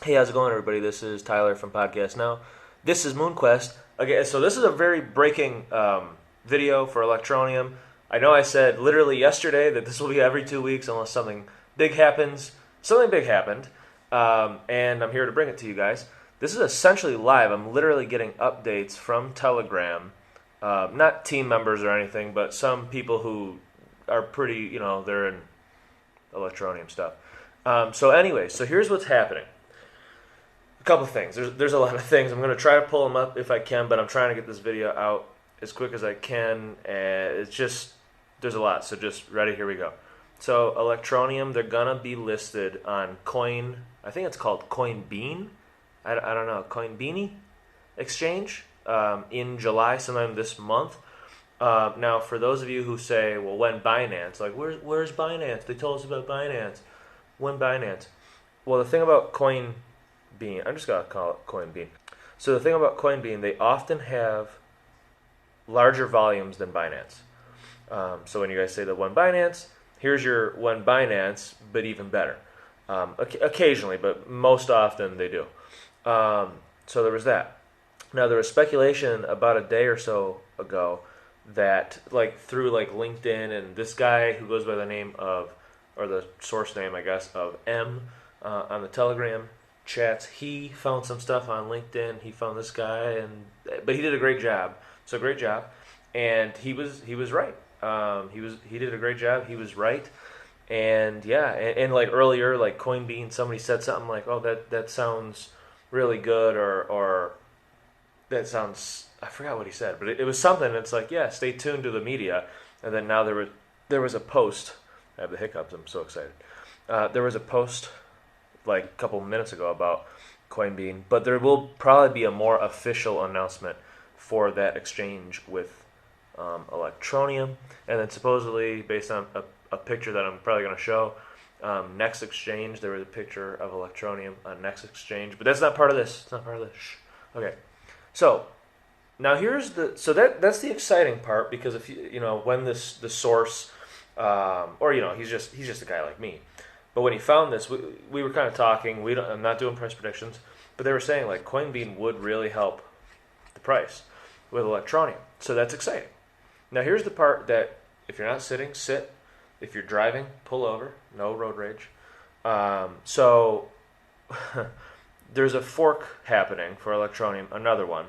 Hey, how's it going, everybody? This is Tyler from Podcast Now. This is MoonQuest. Okay, so this is a very breaking video for Electroneum. I know I said literally yesterday that this will be every 2 weeks unless something big happens. Something big happened, and I'm here to bring it to you guys. This is essentially live. I'm literally getting updates from Telegram. Not team members or anything, but some people who are pretty, they're in Electroneum stuff. So here's what's happening. Couple of things. There's a lot of things. I'm going to try to pull them up if I can, but I'm trying to get this video out as quick as I can. And it's just, there's a lot. So just ready, here we go. So Electroneum, they're going to be listed on Coin, I think it's called Coinbean. I don't know, Coinbeanie exchange in July, sometime this month. Now, for those of you who say, well, when Binance? Like, where's Binance? They told us about Binance. When Binance? Well, the thing about Coinbean, I'm just going to call it Coinbean. So the thing about Coinbean, they often have larger volumes than Binance. So when you guys say the One Binance, here's your One Binance, but even better. Occasionally, but most often they do. So there was that. Now there was speculation about a day or so ago that through LinkedIn and this guy who goes by the name of, or the source name I guess, of M on the Telegram chats, he found some stuff on LinkedIn. He found this guy, but he did a great job. So great job, and he was right. He did a great job. He was right, and yeah, and like earlier, like Coinbean, somebody said something like, "Oh, that sounds really good," or that sounds, I forgot what he said, but it was something. It's like, yeah, stay tuned to the media. And then now there was a post. I have the hiccups. I'm so excited. There was a post like a couple minutes ago about Coinbean, but there will probably be a more official announcement for that exchange with Electroneum, and then supposedly based on a picture that I'm probably going to show, Next Exchange, there was a picture of Electroneum on Next Exchange, but that's not part of this. It's not part of this. Okay, so now that's the exciting part, because if when the source, or he's just a guy like me. But when he found this, we were kind of talking. I'm not doing price predictions, but they were saying like Coinbean would really help the price with Electroneum. So that's exciting. Now here's the part that if you're not sitting, sit. If you're driving, pull over. No road rage. So there's a fork happening for Electroneum, another one,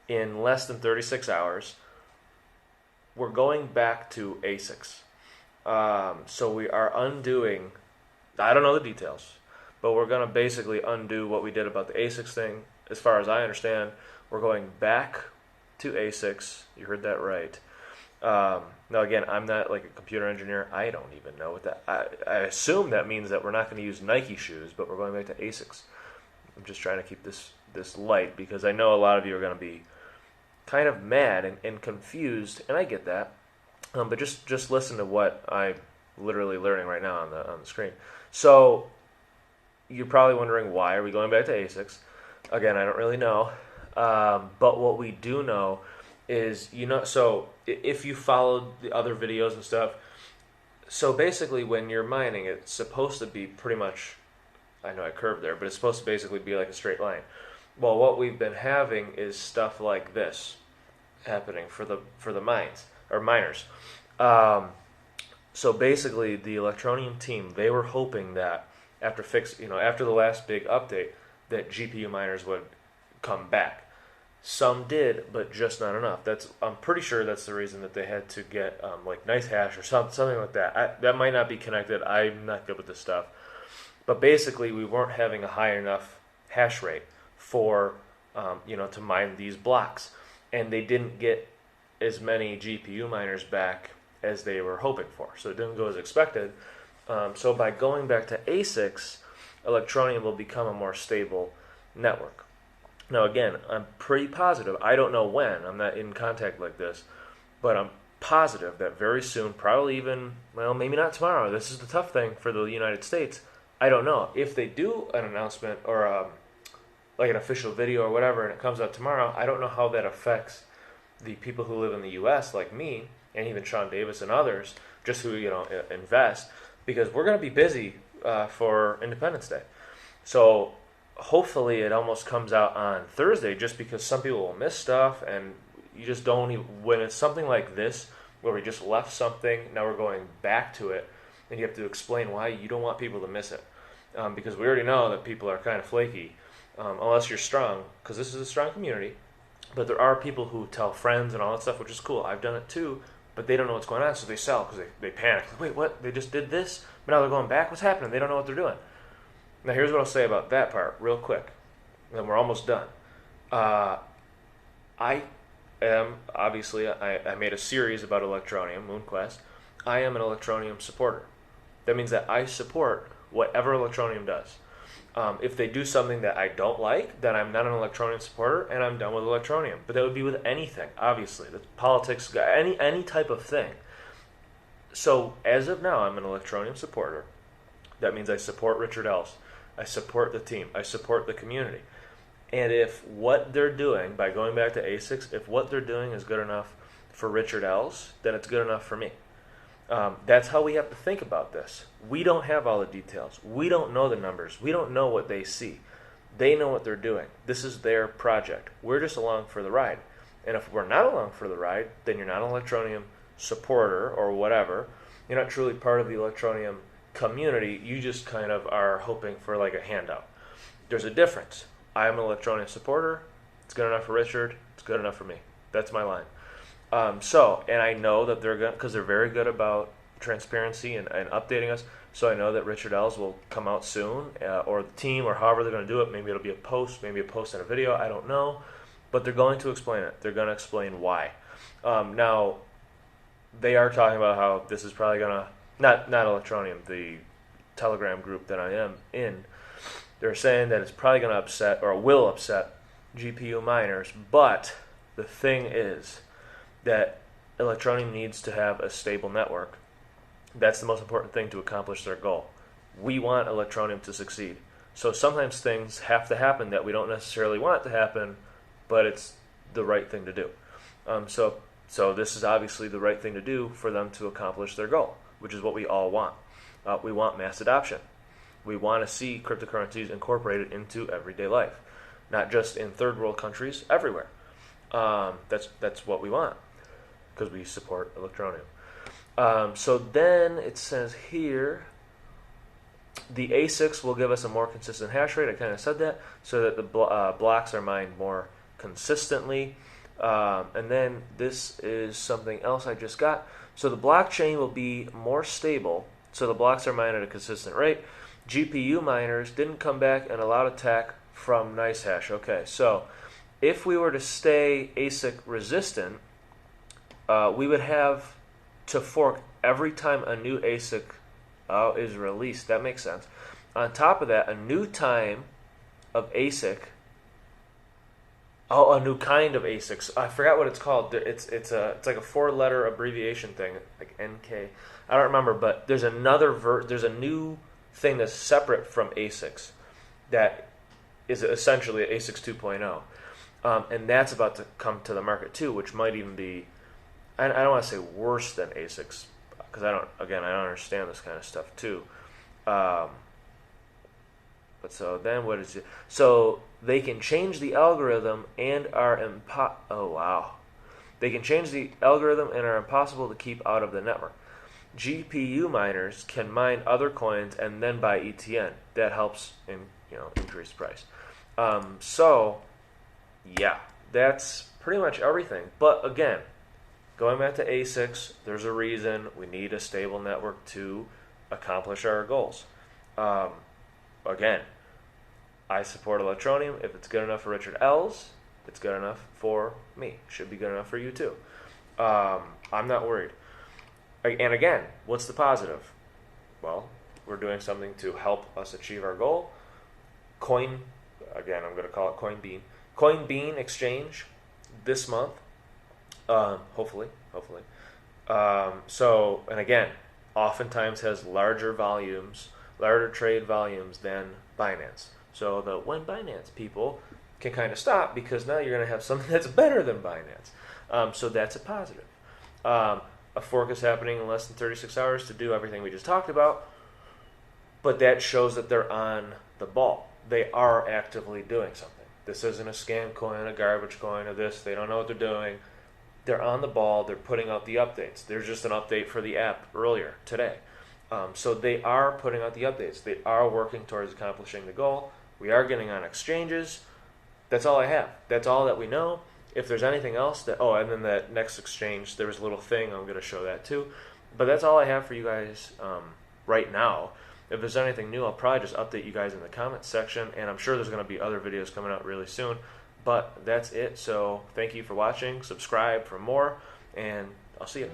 in less than 36 hours. We're going back to ASICs. So we are undoing, I don't know the details, but we're going to basically undo what we did about the ASICs thing. As far as I understand, we're going back to ASICs. You heard that right. Now, again, I'm not like a computer engineer. I don't even know what that, I assume that means that we're not going to use Nike shoes, but we're going back to ASICs. I'm just trying to keep this light, because I know a lot of you are going to be kind of mad and confused, and I get that. But just listen to what I'm literally learning right now on the screen. So you're probably wondering, why are we going back to ASICs? Again, I don't really know. But what we do know is, so if you followed the other videos and stuff, so basically when you're mining, it's supposed to be pretty much, I know I curved there, but it's supposed to basically be like a straight line. Well, what we've been having is stuff like this happening for the mines or miners. So basically, the Electroneum team, they were hoping that after the last big update, that GPU miners would come back. Some did, but just not enough. I'm pretty sure that's the reason that they had to get like nice hash or something like that. That might not be connected. I'm not good with this stuff. But basically, we weren't having a high enough hash rate for to mine these blocks, and they didn't get as many GPU miners back as they were hoping for. So it didn't go as expected. So by going back to ASICs, Electroneum will become a more stable network. Now again, I'm pretty positive, I don't know when, I'm not in contact like this, but I'm positive that very soon, probably even, well, maybe not tomorrow, this is the tough thing for the United States, I don't know. If they do an announcement or like an official video or whatever, and it comes out tomorrow, I don't know how that affects the people who live in the U.S. like me, and even Sean Davis and others, just who invest, because we're going to be busy for Independence Day. So hopefully it almost comes out on Thursday, just because some people will miss stuff, and you just don't even, when it's something like this where we just left something, now we're going back to it, and you have to explain why you don't want people to miss it, because we already know that people are kind of flaky, unless you're strong, because this is a strong community. But there are people who tell friends and all that stuff, which is cool. I've done it too, but they don't know what's going on, so they sell because they panic. Wait, what? They just did this, but now they're going back? What's happening? They don't know what they're doing. Now, here's what I'll say about that part real quick, and then we're almost done. I am, obviously, I made a series about Electroneum, MoonQuest. I am an Electroneum supporter. That means that I support whatever Electroneum does. If they do something that I don't like, then I'm not an Electroneum supporter, and I'm done with Electroneum. But that would be with anything, obviously. The politics, any type of thing. So, as of now, I'm an Electroneum supporter. That means I support Richard Ellis. I support the team. I support the community. And if what they're doing, by going back to ASICs, if what they're doing is good enough for Richard Ellis, then it's good enough for me. That's how we have to think about this. We don't have all the details. We don't know the numbers. We don't know what they see. They know what they're doing. This is their project. We're just along for the ride. And if we're not along for the ride, then you're not an Electroneum supporter or whatever. You're not truly part of the Electroneum community. You just kind of are hoping for like a handout. There's a difference. I'm an Electroneum supporter. It's good enough for Richard. It's good enough for me. That's my line. And I know that they're going, because they're very good about transparency and updating us. So I know that Richard Ellis will come out soon, or the team, or however they're going to do it. Maybe it'll be a post, maybe a post and a video. I don't know, but they're going to explain it. They're going to explain why. Now, they are talking about how this is probably going to not Electroneum, the Telegram group that I am in. They're saying that it's probably going to upset, or will upset, GPU miners. But the thing is that Electroneum needs to have a stable network. That's the most important thing to accomplish their goal. We want Electroneum to succeed. So sometimes things have to happen that we don't necessarily want to happen, but it's the right thing to do. So this is obviously the right thing to do for them to accomplish their goal, which is what we all want. We want mass adoption. We want to see cryptocurrencies incorporated into everyday life, not just in third world countries, everywhere. That's what we want, because we support Electroneum. So then it says here, the ASICs will give us a more consistent hash rate. I kind of said that, so that the blocks are mined more consistently. And then this is something else I just got. So the blockchain will be more stable, so the blocks are mined at a consistent rate. GPU miners didn't come back and allowed attack from NiceHash. Okay, so if we were to stay ASIC resistant, we would have to fork every time a new ASIC is released. That makes sense. On top of that, a new time of ASIC. Oh, a new kind of ASICs. I forgot what it's called. It's like a 4-letter abbreviation thing, like NK. I don't remember, but there's there's a new thing that's separate from ASICs that is essentially ASICs 2.0. And that's about to come to the market too, which might even be, I don't want to say worse than ASICs, because I don't understand this kind of stuff too. But so then what is it? So they can change the algorithm and are they can change the algorithm and are impossible to keep out of the network. GPU miners can mine other coins and then buy ETN. That helps increase price. So yeah, that's pretty much everything. But again, going back to ASICs, there's a reason we need a stable network to accomplish our goals. Again, I support Electroneum. If it's good enough for Richard Ellis, it's good enough for me. Should be good enough for you too. I'm not worried. And again, what's the positive? Well, we're doing something to help us achieve our goal. I'm going to call it Coinbean. Coinbean exchange this month, hopefully. And again, oftentimes has larger trade volumes than Binance. So when Binance people can kind of stop, because now you're going to have something that's better than Binance. So that's a positive. A fork is happening in less than 36 hours to do everything we just talked about, but that shows that they're on the ball. they are actively doing something. This isn't a scam coin, a garbage coin, or this. They don't know what they're doing. They're on the ball. They're putting out the updates. There's just an update for the app earlier today. So they are putting out the updates. They are working towards accomplishing the goal. We are getting on exchanges. That's all I have. That's all that we know. If there's anything else that, oh, and then that next exchange, there was a little thing. I'm going to show that too. But that's all I have for you guys right now. If there's anything new, I'll probably just update you guys in the comments section, and I'm sure there's going to be other videos coming out really soon. But that's it. So thank you for watching. Subscribe for more, and I'll see you.